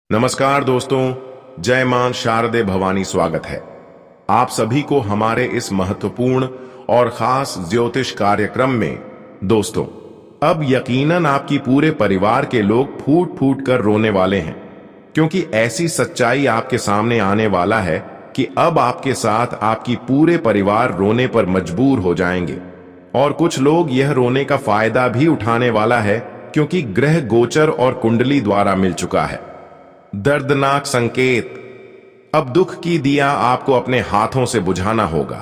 नमस्कार दोस्तों, जय मां शारदे भवानी। स्वागत है आप सभी को हमारे इस महत्वपूर्ण और खास ज्योतिष कार्यक्रम में। दोस्तों, अब यकीनन आपकी पूरे परिवार के लोग फूट फूट कर रोने वाले हैं, क्योंकि ऐसी सच्चाई आपके सामने आने वाला है कि अब आपके साथ आपकी पूरे परिवार रोने पर मजबूर हो जाएंगे। और कुछ लोग यह रोने का फायदा भी उठाने वाला है, क्योंकि ग्रह गोचर और कुंडली द्वारा मिल चुका है दर्दनाक संकेत। अब दुख की दिया आपको अपने हाथों से बुझाना होगा।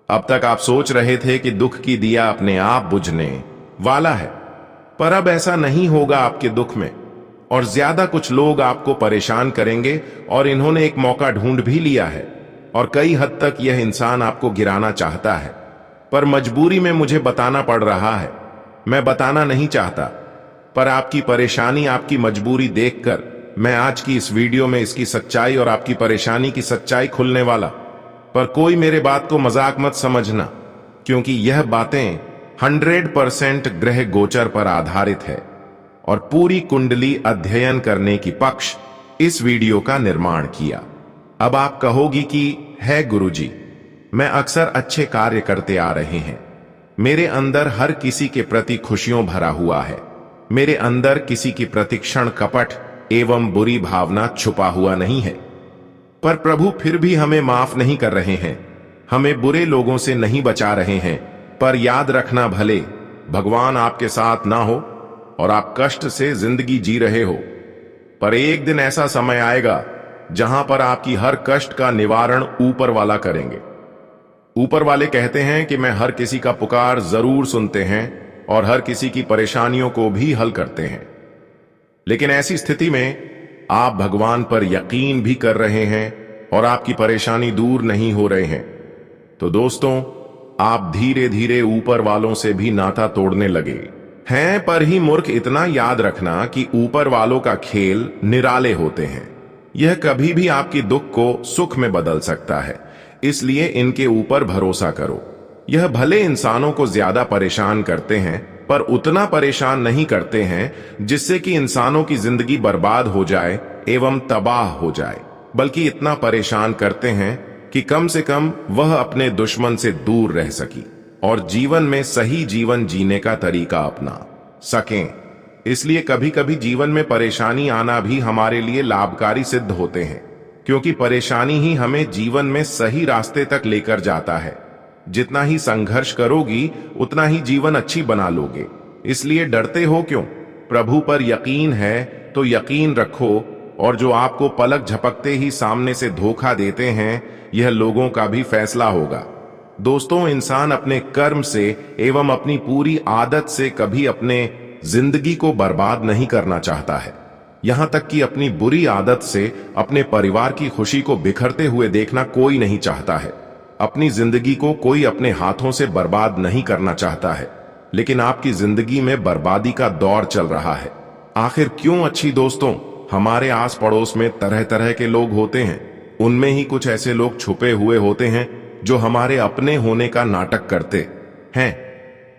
अब तक आप सोच रहे थे कि दुख की दिया अपने आप बुझने वाला है, पर अब ऐसा नहीं होगा आपके दुख में। और ज्यादा कुछ लोग आपको परेशान करेंगे, और इन्होंने एक मौका ढूंढ भी लिया है। और कई हद तक यह इंसान आपको गिराना चाहता है, पर मजबूरी में मुझे बताना पड़ रहा है। मैं बताना नहीं चाहता, पर आपकी परेशानी, आपकी मजबूरी देखकर मैं आज की इस वीडियो में इसकी सच्चाई और आपकी परेशानी की सच्चाई खुलने वाला। पर कोई मेरे बात को मजाक मत समझना, क्योंकि यह बातें 100% ग्रह गोचर पर आधारित है और पूरी कुंडली अध्ययन करने की पक्ष इस वीडियो का निर्माण किया। अब आप कहोगी कि है गुरुजी, मैं अक्सर अच्छे कार्य करते आ रहे हैं, मेरे अंदर हर किसी के प्रति खुशियों भरा हुआ है, मेरे अंदर किसी की प्रति क्षण कपट एवं बुरी भावना छुपा हुआ नहीं है। पर प्रभु फिर भी हमें माफ नहीं कर रहे हैं, हमें बुरे लोगों से नहीं बचा रहे हैं। पर याद रखना, भले भगवान आपके साथ ना हो और आप कष्ट से जिंदगी जी रहे हो, पर एक दिन ऐसा समय आएगा जहां पर आपकी हर कष्ट का निवारण ऊपर वाला करेंगे। ऊपर वाले कहते हैं कि मैं हर किसी का पुकार जरूर सुनते हैं और हर किसी की परेशानियों को भी हल करते हैं। लेकिन ऐसी स्थिति में आप भगवान पर यकीन भी कर रहे हैं और आपकी परेशानी दूर नहीं हो रहे हैं, तो दोस्तों, आप धीरे धीरे ऊपर वालों से भी नाता तोड़ने लगे हैं। पर ही मूर्ख, इतना याद रखना कि ऊपर वालों का खेल निराले होते हैं। यह कभी भी आपकी दुख को सुख में बदल सकता है, इसलिए इनके ऊपर भरोसा करो। यह भले इंसानों को ज्यादा परेशान करते हैं, पर उतना परेशान नहीं करते हैं जिससे कि इंसानों की जिंदगी बर्बाद हो जाए एवं तबाह हो जाए, बल्कि इतना परेशान करते हैं कि कम से कम वह अपने दुश्मन से दूर रह सकी और जीवन में सही जीवन जीने का तरीका अपना सकें। इसलिए कभी कभी जीवन में परेशानी आना भी हमारे लिए लाभकारी सिद्ध होते हैं, क्योंकि परेशानी ही हमें जीवन में सही रास्ते तक लेकर जाता है। जितना ही संघर्ष करोगी, उतना ही जीवन अच्छी बना लोगे। इसलिए डरते हो क्यों? प्रभु पर यकीन है तो यकीन रखो। और जो आपको पलक झपकते ही सामने से धोखा देते हैं, यह लोगों का भी फैसला होगा। दोस्तों, इंसान अपने कर्म से एवं अपनी पूरी आदत से कभी अपने जिंदगी को बर्बाद नहीं करना चाहता है। यहां तक कि अपनी बुरी आदत से अपने परिवार की खुशी को बिखरते हुए देखना कोई नहीं चाहता है। अपनी जिंदगी को कोई अपने हाथों से बर्बाद नहीं करना चाहता है, लेकिन आपकी जिंदगी में बर्बादी का दौर चल रहा है। आखिर क्यों? अच्छी दोस्तों, हमारे आस पड़ोस में तरह तरह के लोग होते हैं। उनमें ही कुछ ऐसे लोग छुपे हुए होते हैं जो हमारे अपने होने का नाटक करते हैं,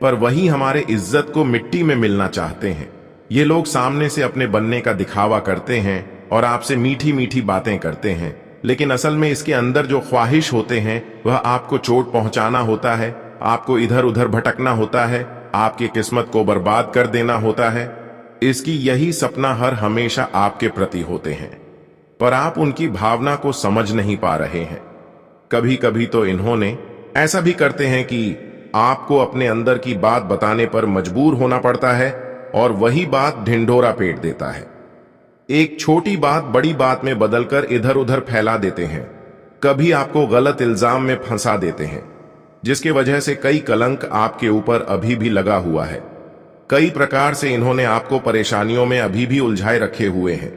पर वही हमारे इज्जत को मिट्टी में मिलना चाहते हैं। ये लोग सामने से अपने बनने का दिखावा करते हैं और आपसे मीठी मीठी बातें करते हैं, लेकिन असल में इसके अंदर जो ख्वाहिश होते हैं वह आपको चोट पहुंचाना होता है, आपको इधर उधर भटकना होता है, आपकी किस्मत को बर्बाद कर देना होता है। इसकी यही सपना हर हमेशा आपके प्रति होते हैं, पर आप उनकी भावना को समझ नहीं पा रहे हैं। कभी कभी तो इन्होंने ऐसा भी करते हैं कि आपको अपने अंदर की बात बताने पर मजबूर होना पड़ता है, और वही बात ढिंढोरा पीट देता है। एक छोटी बात बड़ी बात में बदलकर इधर उधर फैला देते हैं। कभी आपको गलत इल्जाम में फंसा देते हैं, जिसके वजह से कई कलंक आपके ऊपर अभी भी लगा हुआ है। कई प्रकार से इन्होंने आपको परेशानियों में अभी भी उलझाए रखे हुए हैं,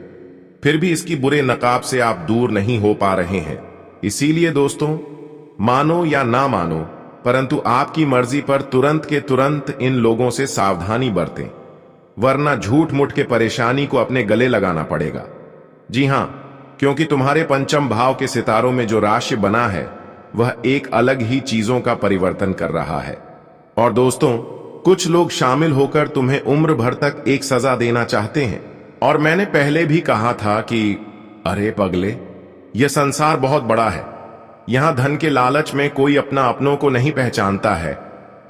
फिर भी इसकी बुरे नकाब से आप दूर नहीं हो पा रहे हैं। इसीलिए दोस्तों, मानो या ना मानो, परंतु आपकी मर्जी पर तुरंत के तुरंत इन लोगों से सावधानी बरतें, वरना झूठ मूठ के परेशानी को अपने गले लगाना पड़ेगा। जी हां, क्योंकि तुम्हारे पंचम भाव के सितारों में जो राशि बना है वह एक अलग ही चीजों का परिवर्तन कर रहा है। और दोस्तों, कुछ लोग शामिल होकर तुम्हें उम्र भर तक एक सजा देना चाहते हैं, और मैंने पहले भी कहा था कि अरे पगले, यह संसार बहुत बड़ा है। यहां धन के लालच में कोई अपना अपनों को नहीं पहचानता है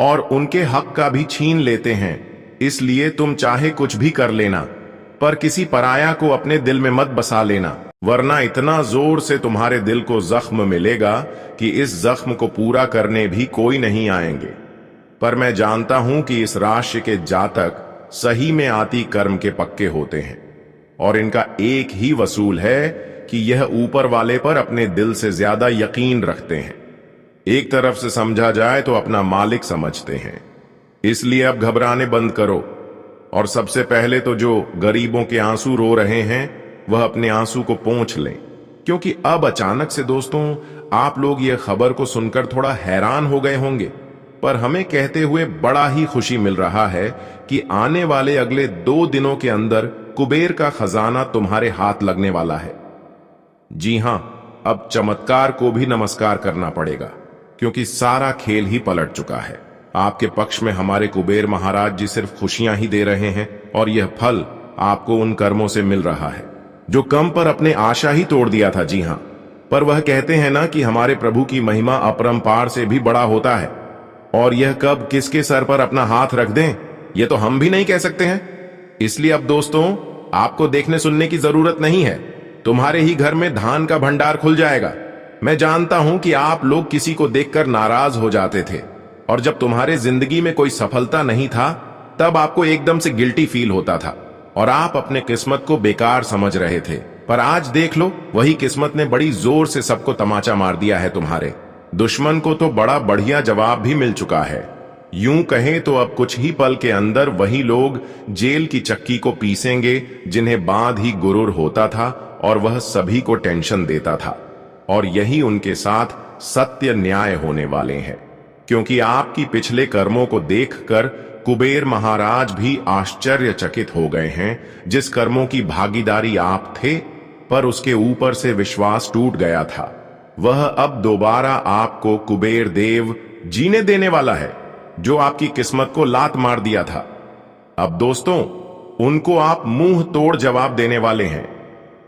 और उनके हक का भी छीन लेते हैं। इसलिए तुम चाहे कुछ भी कर लेना, पर किसी पराया को अपने दिल में मत बसा लेना, वरना इतना जोर से तुम्हारे दिल को जख्म मिलेगा कि इस जख्म को पूरा करने भी कोई नहीं आएंगे। पर मैं जानता हूं कि इस राशि के जातक सही में आती कर्म के पक्के होते हैं और इनका एक ही वसूल है कि यह ऊपर वाले पर अपने दिल से ज्यादा यकीन रखते हैं। एक तरफ से समझा जाए तो अपना मालिक समझते हैं। इसलिए अब घबराने बंद करो और सबसे पहले तो जो गरीबों के आंसू रो रहे हैं वह अपने आंसू को पोंछ लें, क्योंकि अब अचानक से दोस्तों आप लोग यह खबर को सुनकर थोड़ा हैरान हो गए होंगे, पर हमें कहते हुए बड़ा ही खुशी मिल रहा है कि आने वाले अगले 2 दिनों के अंदर कुबेर का खजाना तुम्हारे हाथ लगने वाला है। जी हां, अब चमत्कार को भी नमस्कार करना पड़ेगा, क्योंकि सारा खेल ही पलट चुका है। आपके पक्ष में हमारे कुबेर महाराज जी सिर्फ खुशियां ही दे रहे हैं और यह फल आपको उन कर्मों से मिल रहा है जो कम पर अपने आशा ही तोड़ दिया था। जी हां, पर वह कहते हैं ना कि हमारे प्रभु की महिमा अपरंपार से भी बड़ा होता है, और यह कब किसके सर पर अपना हाथ रख दें यह तो हम भी नहीं कह सकते हैं। इसलिए अब दोस्तों आपको देखने सुनने की जरूरत नहीं है, तुम्हारे ही घर में धान का भंडार खुल जाएगा। मैं जानता हूं कि आप लोग किसी को देखकर नाराज हो जाते थे और जब तुम्हारे जिंदगी में कोई सफलता नहीं था तब आपको एकदम से गिल्टी फील होता था और आप अपने किस्मत को बेकार समझ रहे थे। पर आज देख लो, वही किस्मत ने बड़ी जोर से सबको तमाचा मार दिया है। तुम्हारे दुश्मन को तो बड़ा बढ़िया जवाब भी मिल चुका है। यूं कहें तो अब कुछ ही पल के अंदर वही लोग जेल की चक्की को पीसेंगे जिन्हें बांध ही गुरूर होता था और वह सभी को टेंशन देता था, और यही उनके साथ सत्य न्याय होने वाले हैं। क्योंकि आपकी पिछले कर्मों को देखकर कुबेर महाराज भी आश्चर्यचकित हो गए हैं। जिस कर्मों की भागीदारी आप थे पर उसके ऊपर से विश्वास टूट गया था, वह अब दोबारा आपको कुबेर देव जीने देने वाला है, जो आपकी किस्मत को लात मार दिया था। अब दोस्तों उनको आप मुंह तोड़ जवाब देने वाले हैं,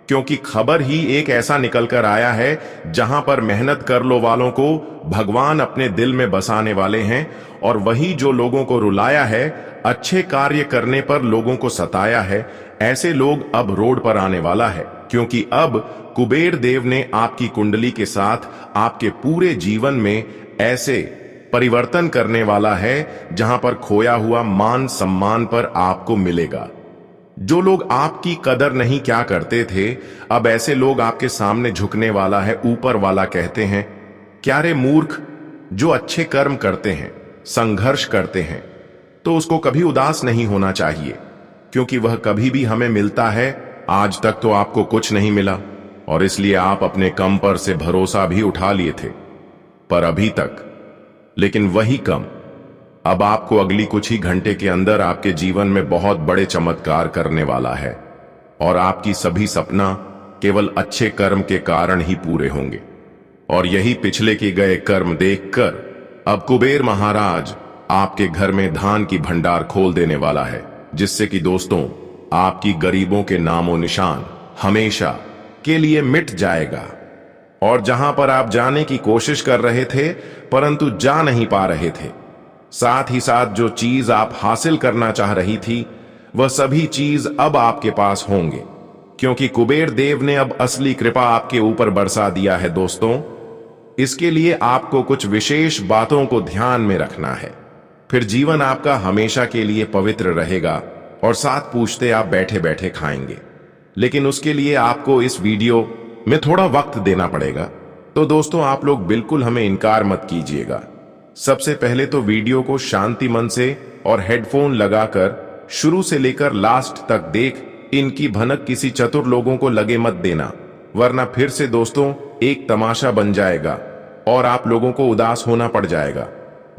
क्योंकि खबर ही एक ऐसा निकल कर आया है जहां पर मेहनत कर लो वालों को भगवान अपने दिल में बसाने वाले हैं, और वही जो लोगों को रुलाया है, अच्छे कार्य करने पर लोगों को सताया है, ऐसे लोग अब रोड पर आने वाला है। क्योंकि अब कुबेर देव ने आपकी कुंडली के साथ आपके पूरे जीवन में ऐसे परिवर्तन करने वाला है जहां पर खोया हुआ मान सम्मान पर आपको मिलेगा। जो लोग आपकी कदर नहीं क्या करते थे, अब ऐसे लोग आपके सामने झुकने वाला है। ऊपर वाला कहते हैं, क्या रे मूर्ख, जो अच्छे कर्म करते हैं, संघर्ष करते हैं, तो उसको कभी उदास नहीं होना चाहिए, क्योंकि वह कभी भी हमें मिलता है। आज तक तो आपको कुछ नहीं मिला और इसलिए आप अपने कम पर से भरोसा भी उठा लिए थे, पर अभी तक। लेकिन वही कम अब आपको अगली कुछ ही घंटे के अंदर आपके जीवन में बहुत बड़े चमत्कार करने वाला है, और आपकी सभी सपना केवल अच्छे कर्म के कारण ही पूरे होंगे। और यही पिछले के गए कर्म देखकर अब कुबेर महाराज आपके घर में धान की भंडार खोल देने वाला है, जिससे कि दोस्तों आपकी गरीबों के नामो निशान हमेशा के लिए मिट जाएगा। और जहां पर आप जाने की कोशिश कर रहे थे परंतु जा नहीं पा रहे थे, साथ ही साथ जो चीज आप हासिल करना चाह रही थी, वह सभी चीज अब आपके पास होंगे, क्योंकि कुबेर देव ने अब असली कृपा आपके ऊपर बरसा दिया है। दोस्तों इसके लिए आपको कुछ विशेष बातों को ध्यान में रखना है, फिर जीवन आपका हमेशा के लिए पवित्र रहेगा और साथ पूछते आप बैठे बैठे खाएंगे। लेकिन उसके लिए आपको इस वीडियो में थोड़ा वक्त देना पड़ेगा। तो दोस्तों आप लोग बिल्कुल हमें इनकार मत कीजिएगा। सबसे पहले तो वीडियो को शांति मन से और हेडफोन लगाकर शुरू से लेकर लास्ट तक देख, इनकी भनक किसी चतुर लोगों को लगे मत देना, वरना फिर से दोस्तों एक तमाशा बन जाएगा और आप लोगों को उदास होना पड़ जाएगा।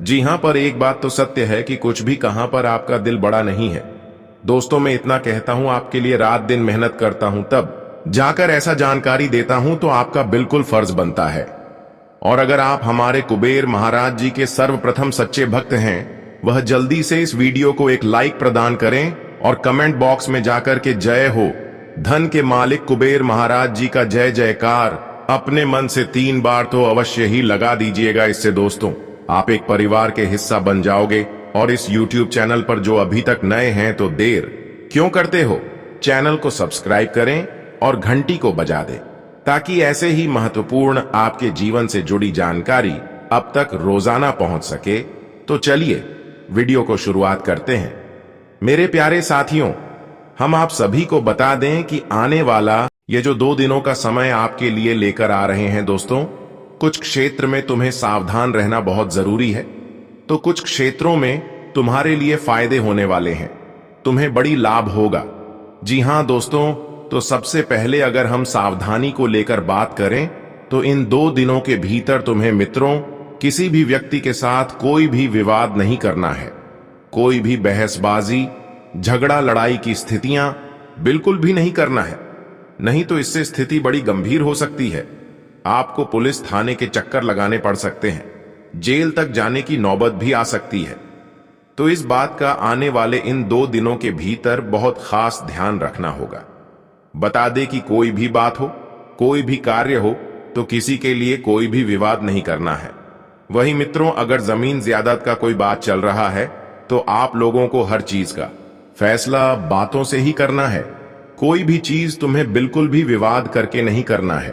जी हां, पर एक बात तो सत्य है कि कुछ भी कहां पर आपका दिल बड़ा नहीं है। दोस्तों मैं इतना कहता हूं, आपके लिए रात दिन मेहनत करता हूं, तब जाकर ऐसा जानकारी देता हूं तो आपका बिल्कुल फर्ज बनता है। और अगर आप हमारे कुबेर महाराज जी के सर्वप्रथम सच्चे भक्त हैं, वह जल्दी से इस वीडियो को एक लाइक प्रदान करें और कमेंट बॉक्स में जाकर के जय हो, धन के मालिक कुबेर महाराज जी का जय जयकार अपने मन से 3 बार तो अवश्य ही लगा दीजिएगा। इससे दोस्तों आप एक परिवार के हिस्सा बन जाओगे। और इस YouTube चैनल पर जो अभी तक नए हैं तो देर क्यों करते हो, चैनल को सब्सक्राइब करें और घंटी को बजा दें, ताकि ऐसे ही महत्वपूर्ण आपके जीवन से जुड़ी जानकारी अब तक रोजाना पहुंच सके। तो चलिए वीडियो को शुरुआत करते हैं। मेरे प्यारे साथियों, हम आप सभी को बता दें कि आने वाला ये जो 2 दिनों का समय आपके लिए लेकर आ रहे हैं दोस्तों, कुछ क्षेत्र में तुम्हें सावधान रहना बहुत जरूरी है, तो कुछ क्षेत्रों में तुम्हारे लिए फायदे होने वाले हैं, तुम्हें बड़ी लाभ होगा। जी हां दोस्तों, तो सबसे पहले अगर हम सावधानी को लेकर बात करें तो इन 2 दिनों के भीतर तुम्हें मित्रों किसी भी व्यक्ति के साथ कोई भी विवाद नहीं करना है। कोई भी बहसबाजी, झगड़ा, लड़ाई की स्थितियां बिल्कुल भी नहीं करना है, नहीं तो इससे स्थिति बड़ी गंभीर हो सकती है। आपको पुलिस थाने के चक्कर लगाने पड़ सकते हैं, जेल तक जाने की नौबत भी आ सकती है। तो इस बात का आने वाले इन 2 दिनों के भीतर बहुत खास ध्यान रखना होगा। बता दे कि कोई भी बात हो, कोई भी कार्य हो, तो किसी के लिए कोई भी विवाद नहीं करना है। वही मित्रों, अगर जमीन ज्यादत का कोई बात चल रहा है तो आप लोगों को हर चीज का फैसला बातों से ही करना है। कोई भी चीज तुम्हें बिल्कुल भी विवाद करके नहीं करना है,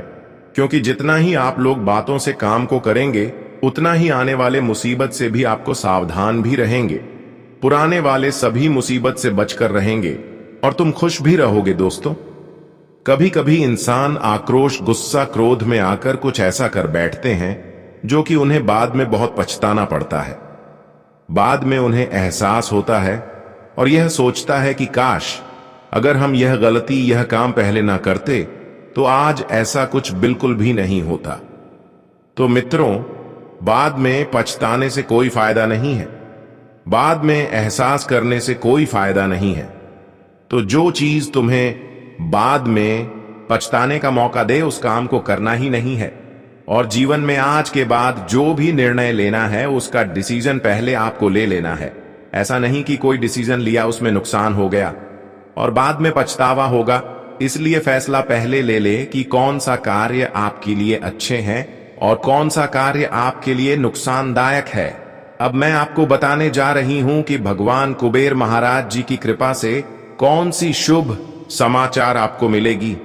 क्योंकि जितना ही आप लोग बातों से काम को करेंगे उतना ही आने वाले मुसीबत से भी आपको सावधान भी रहेंगे। पुराने वाले सभी मुसीबत से बचकर रहेंगे और तुम खुश भी रहोगे दोस्तों। कभी कभी इंसान आक्रोश, गुस्सा, क्रोध में आकर कुछ ऐसा कर बैठते हैं जो कि उन्हें बाद में बहुत पछताना पड़ता है। बाद में उन्हें एहसास होता है और यह सोचता है कि काश अगर हम यह गलती, यह काम पहले ना करते तो आज ऐसा कुछ बिल्कुल भी नहीं होता। तो मित्रों, बाद में पछताने से कोई फायदा नहीं है, बाद में एहसास करने से कोई फायदा नहीं है। तो जो चीज तुम्हें बाद में पछताने का मौका दे उस काम को करना ही नहीं है। और जीवन में आज के बाद जो भी निर्णय लेना है उसका डिसीजन पहले आपको ले लेना है। ऐसा नहीं कि कोई डिसीजन लिया, उसमें नुकसान हो गया और बाद में पछतावा होगा। इसलिए फैसला पहले ले ले कि कौन सा कार्य आपके लिए अच्छे हैं और कौन सा कार्य आपके लिए नुकसानदायक है। अब मैं आपको बताने जा रही हूं कि भगवान कुबेर महाराज जी की कृपा से कौन सी शुभ समाचार आपको मिलेगी।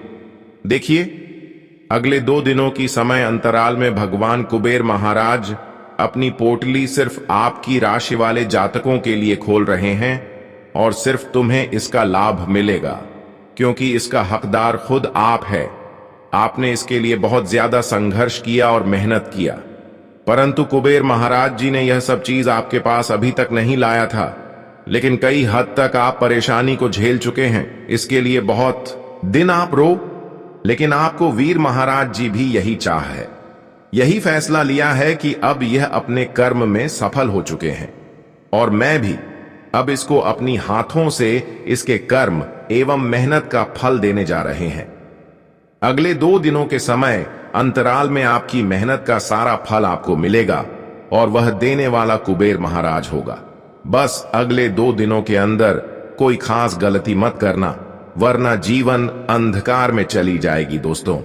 देखिए, अगले 2 दिनों की समय अंतराल में भगवान कुबेर महाराज अपनी पोटली सिर्फ आपकी राशि वाले जातकों के लिए खोल रहे हैं और सिर्फ तुम्हें इसका लाभ मिलेगा, क्योंकि इसका हकदार खुद आप है। आपने इसके लिए बहुत ज्यादा संघर्ष किया और मेहनत किया, परंतु कुबेर महाराज जी ने यह सब चीज आपके पास अभी तक नहीं लाया था। लेकिन कई हद तक आप परेशानी को झेल चुके हैं, इसके लिए बहुत दिन आप रो, लेकिन आपको वीर महाराज जी भी यही चाह है, यही फैसला लिया है कि अब यह अपने कर्म में सफल हो चुके हैं और मैं भी अब इसको अपनी हाथों से इसके कर्म एवं मेहनत का फल देने जा रहे हैं। अगले 2 दिनों के समय अंतराल में आपकी मेहनत का सारा फल आपको मिलेगा और वह देने वाला कुबेर महाराज होगा। बस अगले 2 दिनों के अंदर कोई खास गलती मत करना, वरना जीवन अंधकार में चली जाएगी दोस्तों।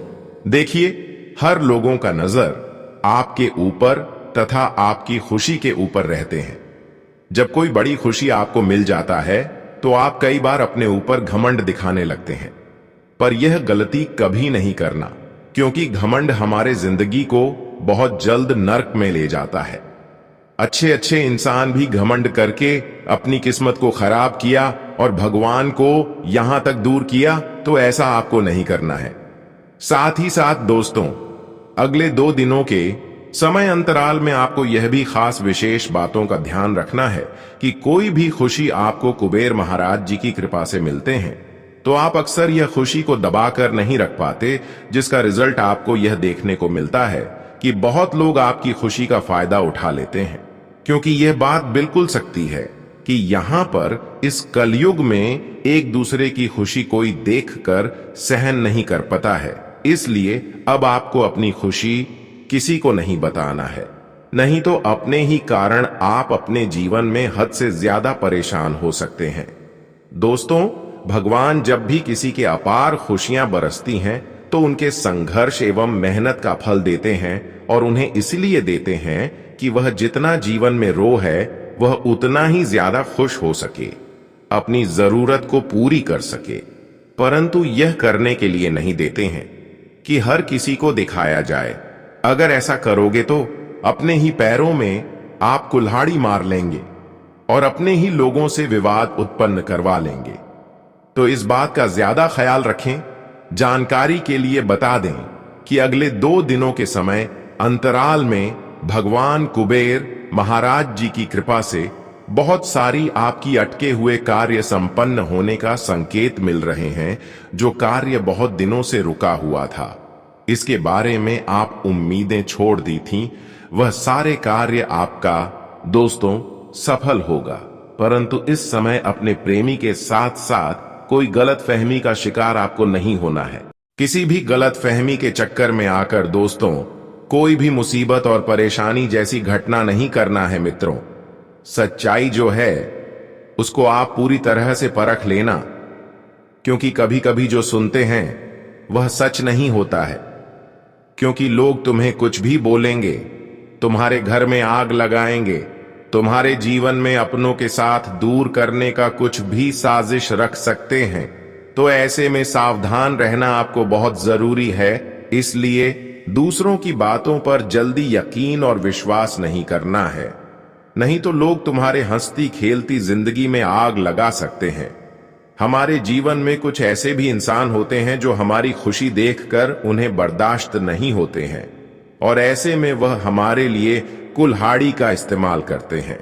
देखिए, हर लोगों का नजर आपके ऊपर तथा आपकी खुशी के ऊपर रहते हैं। जब कोई बड़ी खुशी आपको मिल जाता है तो आप कई बार अपने ऊपर घमंड दिखाने लगते हैं, पर यह गलती कभी नहीं करना, क्योंकि घमंड हमारे जिंदगी को बहुत जल्द नर्क में ले जाता है। अच्छे अच्छे इंसान भी घमंड करके अपनी किस्मत को खराब किया और भगवान को यहां तक दूर किया, तो ऐसा आपको नहीं करना है। साथ ही साथ दोस्तों, अगले 2 दिनों के समय अंतराल में आपको यह भी खास विशेष बातों का ध्यान रखना है कि कोई भी खुशी आपको कुबेर महाराज जी की कृपा से मिलते हैं तो आप अक्सर यह खुशी को दबाकर नहीं रख पाते, जिसका रिजल्ट आपको यह देखने को मिलता है कि बहुत लोग आपकी खुशी का फायदा उठा लेते हैं। क्योंकि यह बात बिल्कुल सच्ची है कि यहां पर इस कलयुग में एक दूसरे की खुशी कोई देखकर सहन नहीं कर पाता है। इसलिए अब आपको अपनी खुशी किसी को नहीं बताना है, नहीं तो अपने ही कारण आप अपने जीवन में हद से ज्यादा परेशान हो सकते हैं। दोस्तों, भगवान जब भी किसी के अपार खुशियां बरसती हैं तो उनके संघर्ष एवं मेहनत का फल देते हैं, और उन्हें इसलिए देते हैं कि वह जितना जीवन में रो है वह उतना ही ज्यादा खुश हो सके, अपनी जरूरत को पूरी कर सके। परंतु यह करने के लिए नहीं देते हैं कि हर किसी को दिखाया जाए। अगर ऐसा करोगे तो अपने ही पैरों में आप कुल्हाड़ी मार लेंगे और अपने ही लोगों से विवाद उत्पन्न करवा लेंगे। तो इस बात का ज्यादा ख्याल रखें। जानकारी के लिए बता दें कि अगले 2 दिनों के समय अंतराल में भगवान कुबेर महाराज जी की कृपा से बहुत सारी आपकी अटके हुए कार्य संपन्न होने का संकेत मिल रहे हैं। जो कार्य बहुत दिनों से रुका हुआ था, इसके बारे में आप उम्मीदें छोड़ दी थीं, वह सारे कार्य आपका दोस्तों सफल होगा। परंतु इस समय अपने प्रेमी के साथ साथ कोई गलत फहमी का शिकार आपको नहीं होना है। किसी भी गलत फहमी के चक्कर में आकर दोस्तों कोई भी मुसीबत और परेशानी जैसी घटना नहीं करना है। मित्रों, सच्चाई जो है उसको आप पूरी तरह से परख लेना, क्योंकि कभी कभी जो सुनते हैं वह सच नहीं होता है। क्योंकि लोग तुम्हें कुछ भी बोलेंगे, तुम्हारे घर में आग लगाएंगे, तुम्हारे जीवन में अपनों के साथ दूर करने का कुछ भी साजिश रख सकते हैं। तो ऐसे में सावधान रहना आपको बहुत जरूरी है। इसलिए दूसरों की बातों पर जल्दी यकीन और विश्वास नहीं करना है, नहीं तो लोग तुम्हारे हंसती खेलती जिंदगी में आग लगा सकते हैं। हमारे जीवन में कुछ ऐसे भी इंसान होते हैं जो हमारी खुशी देखकर उन्हें बर्दाश्त नहीं होते हैं, और ऐसे में वह हमारे लिए कुल्हाड़ी का इस्तेमाल करते हैं।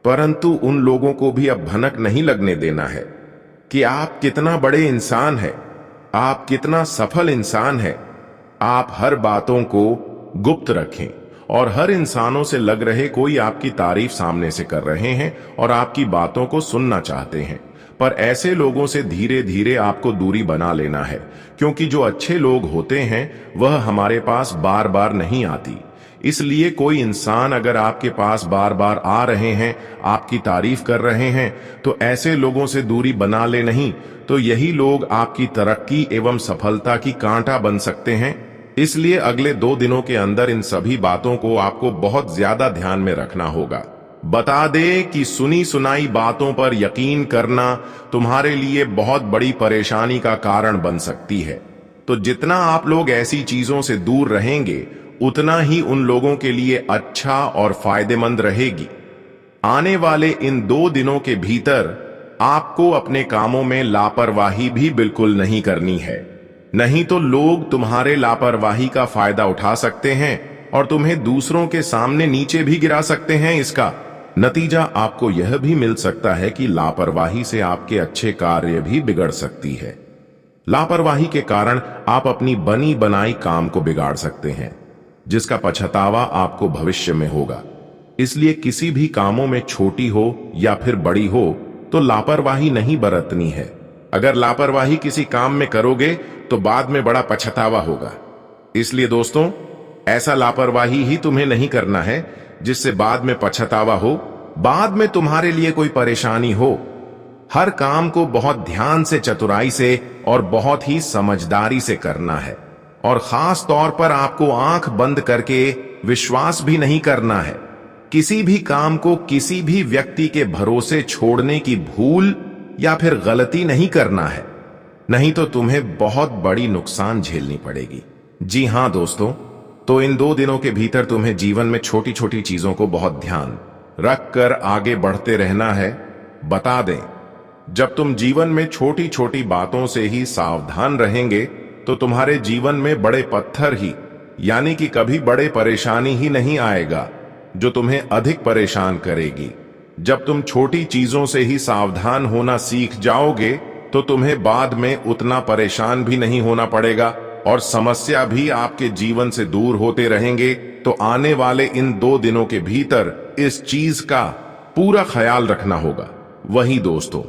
परंतु उन लोगों को भी अब भनक नहीं लगने देना है कि आप कितना बड़े इंसान हैं, आप कितना सफल इंसान हैं। आप हर बातों को गुप्त रखें, और हर इंसानों से लग रहे कोई आपकी तारीफ सामने से कर रहे हैं और आपकी बातों को सुनना चाहते हैं। पर ऐसे लोगों से धीरे धीरे आपको दूरी बना लेना है, क्योंकि जो अच्छे लोग होते हैं वह हमारे पास बार बार नहीं आती। इसलिए कोई इंसान अगर आपके पास बार बार आ रहे हैं, आपकी तारीफ कर रहे हैं, तो ऐसे लोगों से दूरी बना ले, नहीं तो यही लोग आपकी तरक्की एवं सफलता की कांटा बन सकते हैं। इसलिए अगले 2 दिनों के अंदर इन सभी बातों को आपको बहुत ज्यादा ध्यान में रखना होगा। बता दे कि सुनी सुनाई बातों पर यकीन करना तुम्हारे लिए बहुत बड़ी परेशानी का कारण बन सकती है। तो जितना आप लोग ऐसी चीजों से दूर रहेंगे, उतना ही उन लोगों के लिए अच्छा और फायदेमंद रहेगी। आने वाले इन 2 दिनों के भीतर आपको अपने कामों में लापरवाही भी बिल्कुल नहीं करनी है, नहीं तो लोग तुम्हारे लापरवाही का फायदा उठा सकते हैं और तुम्हें दूसरों के सामने नीचे भी गिरा सकते हैं। इसका नतीजा आपको यह भी मिल सकता है कि लापरवाही से आपके अच्छे कार्य भी बिगड़ सकती है। लापरवाही के कारण आप अपनी बनी बनाई काम को बिगाड़ सकते हैं, जिसका पछतावा आपको भविष्य में होगा। इसलिए किसी भी कामों में छोटी हो या फिर बड़ी हो तो लापरवाही नहीं बरतनी है। अगर लापरवाही किसी काम में करोगे तो बाद में बड़ा पछतावा होगा। इसलिए दोस्तों, ऐसा लापरवाही ही तुम्हें नहीं करना है जिससे बाद में पछतावा हो, बाद में तुम्हारे लिए कोई परेशानी हो। हर काम को बहुत ध्यान से, चतुराई से और बहुत ही समझदारी से करना है, और खास तौर पर आपको आंख बंद करके विश्वास भी नहीं करना है। किसी भी काम को किसी भी व्यक्ति के भरोसे छोड़ने की भूल या फिर गलती नहीं करना है, नहीं तो तुम्हें बहुत बड़ी नुकसान झेलनी पड़ेगी। जी हां दोस्तों, तो इन 2 दिनों के भीतर तुम्हें जीवन में छोटी छोटी चीजों को बहुत ध्यान रखकर आगे बढ़ते रहना है। बता दें, जब तुम जीवन में छोटी छोटी बातों से ही सावधान रहेंगे तो तुम्हारे जीवन में बड़े पत्थर ही, यानी कि कभी बड़े परेशानी ही नहीं आएगा जो तुम्हें अधिक परेशान करेगी। जब तुम छोटी चीजों से ही सावधान होना सीख जाओगे तो तुम्हें बाद में उतना परेशान भी नहीं होना पड़ेगा, और समस्या भी आपके जीवन से दूर होते रहेंगे। तो आने वाले इन 2 दिनों के भीतर इस चीज का पूरा ख्याल रखना होगा। वही दोस्तों,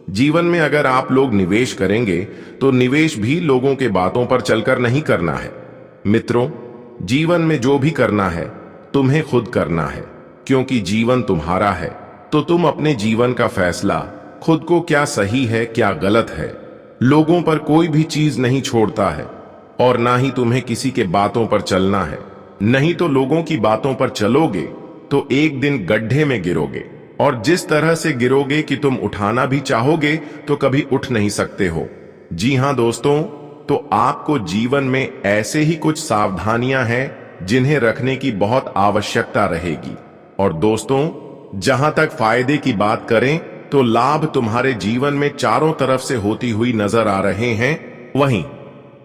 जीवन में अगर आप लोग निवेश करेंगे तो निवेश भी लोगों के बातों पर चलकर नहीं करना है। मित्रों, जीवन में जो भी करना है तुम्हें खुद करना है, क्योंकि जीवन तुम्हारा है। तो तुम अपने जीवन का फैसला खुद को क्या सही है क्या गलत है, लोगों पर कोई भी चीज नहीं छोड़ता है, और ना ही तुम्हें किसी के बातों पर चलना है। नहीं तो लोगों की बातों पर चलोगे तो एक दिन गड्ढे में गिरोगे, और जिस तरह से गिरोगे कि तुम उठाना भी चाहोगे तो कभी उठ नहीं सकते हो। जी हां दोस्तों, तो आपको जीवन में ऐसे ही कुछ सावधानियां हैं जिन्हें रखने की बहुत आवश्यकता रहेगी। और दोस्तों, जहां तक फायदे की बात करें तो लाभ तुम्हारे जीवन में चारों तरफ से होती हुई नजर आ रहे हैं। वहीं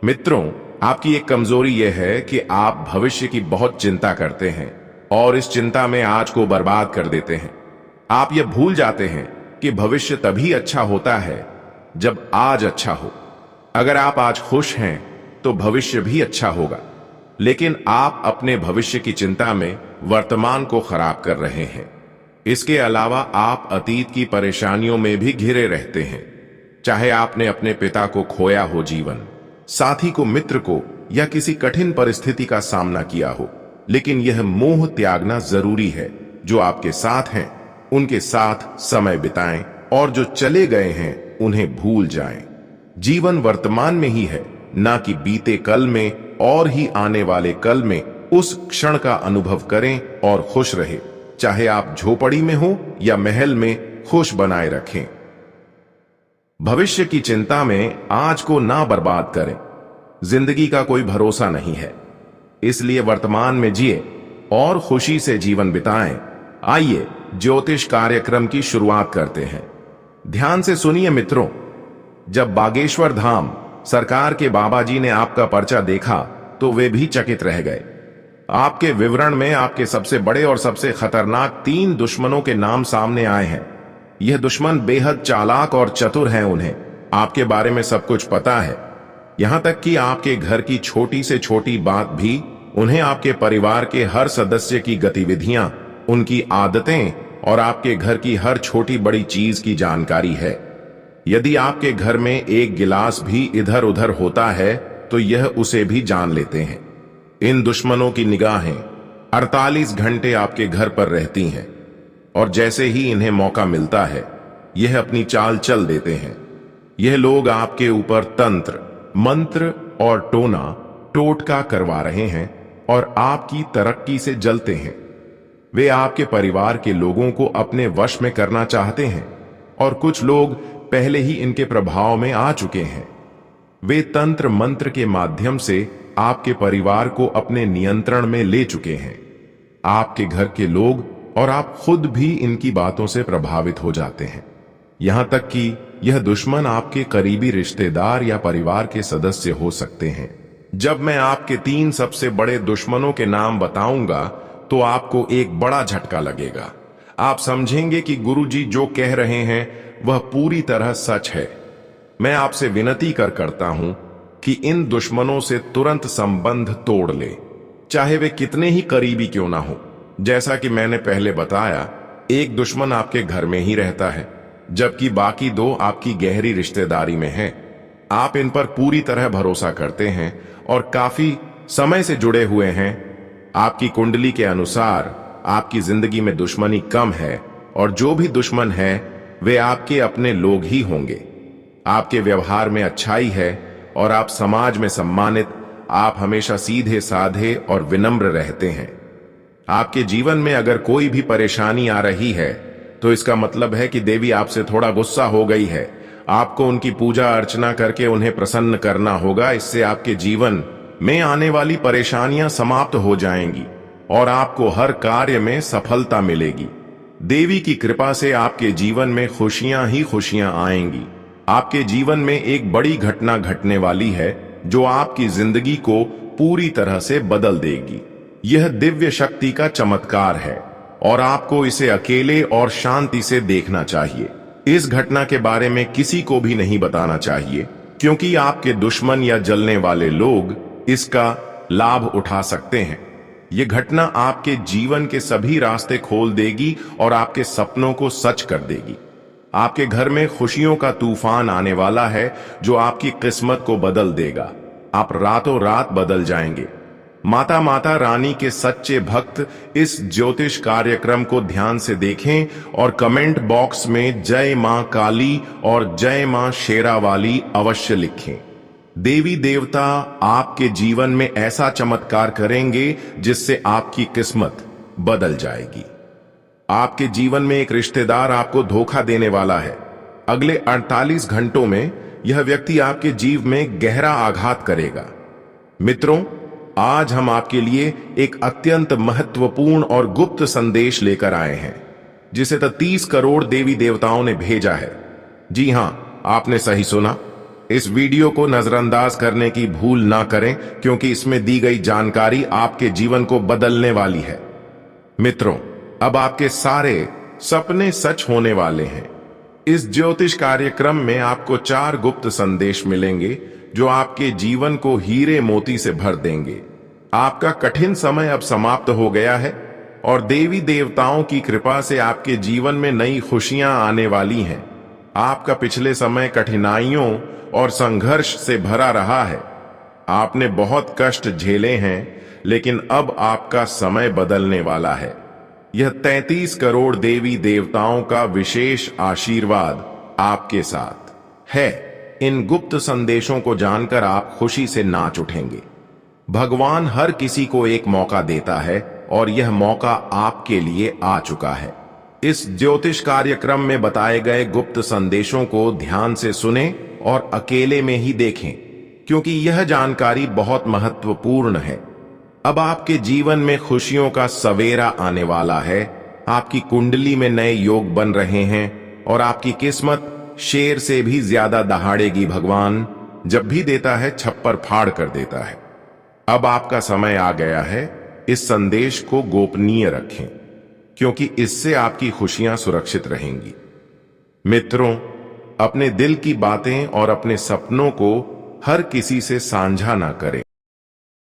मित्रों, आपकी एक कमजोरी यह है कि आप भविष्य की बहुत चिंता करते हैं और इस चिंता में आज को बर्बाद कर देते हैं। आप यह भूल जाते हैं कि भविष्य तभी अच्छा होता है जब आज अच्छा हो। अगर आप आज खुश हैं तो भविष्य भी अच्छा होगा, लेकिन आप अपने भविष्य की चिंता में वर्तमान को खराब कर रहे हैं। इसके अलावा आप अतीत की परेशानियों में भी घिरे रहते हैं। चाहे आपने अपने पिता को खोया हो, जीवन साथी को, मित्र को, या किसी कठिन परिस्थिति का सामना किया हो, लेकिन यह मोह त्यागना जरूरी है। जो आपके साथ हैं उनके साथ समय बिताएं, और जो चले गए हैं उन्हें भूल जाएं। जीवन वर्तमान में ही है, ना कि बीते कल में, और ही आने वाले कल में उस क्षण का अनुभव करें और खुश रहे। चाहे आप झोपड़ी में हो या महल में, खुश बनाए रखें। भविष्य की चिंता में आज को ना बर्बाद करें। जिंदगी का कोई भरोसा नहीं है, इसलिए वर्तमान में जिए और खुशी से जीवन बिताएं। आइए ज्योतिष कार्यक्रम की शुरुआत करते हैं। ध्यान से सुनिए मित्रों, जब बागेश्वर धाम सरकार के बाबा जी ने आपका पर्चा देखा तो वे भी चकित रह गए। आपके विवरण में आपके सबसे बड़े और सबसे खतरनाक 3 दुश्मनों के नाम सामने आए हैं। यह दुश्मन बेहद चालाक और चतुर हैं। उन्हें आपके बारे में सब कुछ पता है, यहां तक कि आपके घर की छोटी से छोटी बात भी उन्हें, आपके परिवार के हर सदस्य की गतिविधियां, उनकी आदतें और आपके घर की हर छोटी बड़ी चीज की जानकारी है। यदि आपके घर में एक गिलास भी इधर उधर होता है तो यह उसे भी जान लेते हैं। इन दुश्मनों की निगाहें 48 घंटे आपके घर पर रहती हैं, और जैसे ही इन्हें मौका मिलता है यह अपनी चाल चल देते हैं। यह लोग आपके ऊपर तंत्र, मंत्र और टोना टोटका करवा रहे हैं और आपकी तरक्की से जलते हैं। वे आपके परिवार के लोगों को अपने वश में करना चाहते हैं, और कुछ लोग पहले ही इनके प्रभाव में आ चुके हैं। वे तंत्र मंत्र के माध्यम से आपके परिवार को अपने नियंत्रण में ले चुके हैं। आपके घर के लोग और आप खुद भी इनकी बातों से प्रभावित हो जाते हैं। यहां तक कि यह दुश्मन आपके करीबी रिश्तेदार या परिवार के सदस्य हो सकते हैं। जब मैं आपके 3 सबसे बड़े दुश्मनों के नाम बताऊंगा तो आपको एक बड़ा झटका लगेगा। आप समझेंगे कि गुरुजी जो कह रहे हैं वह पूरी तरह सच है। मैं आपसे विनती करता हूं कि इन दुश्मनों से तुरंत संबंध तोड़ ले, चाहे वे कितने ही करीबी क्यों ना हो। जैसा कि मैंने पहले बताया, एक दुश्मन आपके घर में ही रहता है, जबकि बाकी 2 आपकी गहरी रिश्तेदारी में हैं। आप इन पर पूरी तरह भरोसा करते हैं और काफी समय से जुड़े हुए हैं। आपकी कुंडली के अनुसार आपकी जिंदगी में दुश्मनी कम है, और जो भी दुश्मन है वे आपके अपने लोग ही होंगे। आपके व्यवहार में अच्छाई है और आप समाज में सम्मानित। आप हमेशा सीधे साधे और विनम्र रहते हैं। आपके जीवन में अगर कोई भी परेशानी आ रही है तो इसका मतलब है कि देवी आपसे थोड़ा गुस्सा हो गई है। आपको उनकी पूजा अर्चना करके उन्हें प्रसन्न करना होगा। इससे आपके जीवन में आने वाली परेशानियां समाप्त हो जाएंगी और आपको हर कार्य में सफलता मिलेगी। देवी की कृपा से आपके जीवन में खुशियां ही खुशियां आएंगी। आपके जीवन में एक बड़ी घटना घटने वाली है जो आपकी जिंदगी को पूरी तरह से बदल देगी। यह दिव्य शक्ति का चमत्कार है और आपको इसे अकेले और शांति से देखना चाहिए। इस घटना के बारे में किसी को भी नहीं बताना चाहिए, क्योंकि आपके दुश्मन या जलने वाले लोग इसका लाभ उठा सकते हैं। यह घटना आपके जीवन के सभी रास्ते खोल देगी और आपके सपनों को सच कर देगी। आपके घर में खुशियों का तूफान आने वाला है जो आपकी किस्मत को बदल देगा। आप रातों रात बदल जाएंगे। माता रानी के सच्चे भक्त इस ज्योतिष कार्यक्रम को ध्यान से देखें और कमेंट बॉक्स में जय मां काली और जय मां शेरावाली अवश्य लिखें। देवी देवता आपके जीवन में ऐसा चमत्कार करेंगे जिससे आपकी किस्मत बदल जाएगी। आपके जीवन में एक रिश्तेदार आपको धोखा देने वाला है। अगले 48 घंटों में यह व्यक्ति आपके जीवन में गहरा आघात करेगा। मित्रों, आज हम आपके लिए एक अत्यंत महत्वपूर्ण और गुप्त संदेश लेकर आए हैं, जिसे 30 करोड़ देवी देवताओं ने भेजा है। जी हां, आपने सही सुना। इस वीडियो को नजरअंदाज करने की भूल ना करें, क्योंकि इसमें दी गई जानकारी आपके जीवन को बदलने वाली है। मित्रों, अब आपके सारे सपने सच होने वाले हैं। इस ज्योतिष कार्यक्रम में आपको 4 गुप्त संदेश मिलेंगे जो आपके जीवन को हीरे मोती से भर देंगे। आपका कठिन समय अब समाप्त हो गया है और देवी देवताओं की कृपा से आपके जीवन में नई खुशियां आने वाली हैं। आपका पिछले समय कठिनाइयों और संघर्ष से भरा रहा है। आपने बहुत कष्ट झेले हैं, लेकिन अब आपका समय बदलने वाला है। यह 33 करोड़ देवी देवताओं का विशेष आशीर्वाद आपके साथ है। इन गुप्त संदेशों को जानकर आप खुशी से नाच उठेंगे। भगवान हर किसी को एक मौका देता है और यह मौका आपके लिए आ चुका है। इस ज्योतिष कार्यक्रम में बताए गए गुप्त संदेशों को ध्यान से सुनें और अकेले में ही देखें, क्योंकि यह जानकारी बहुत महत्वपूर्ण है। अब आपके जीवन में खुशियों का सवेरा आने वाला है। आपकी कुंडली में नए योग बन रहे हैं और आपकी किस्मत शेर से भी ज्यादा दहाड़ेगी। भगवान जब भी देता है, छप्पर फाड़ कर देता है। अब आपका समय आ गया है। इस संदेश को गोपनीय रखें, क्योंकि इससे आपकी खुशियां सुरक्षित रहेंगी। मित्रों, अपने दिल की बातें और अपने सपनों को हर किसी से साझा ना करें।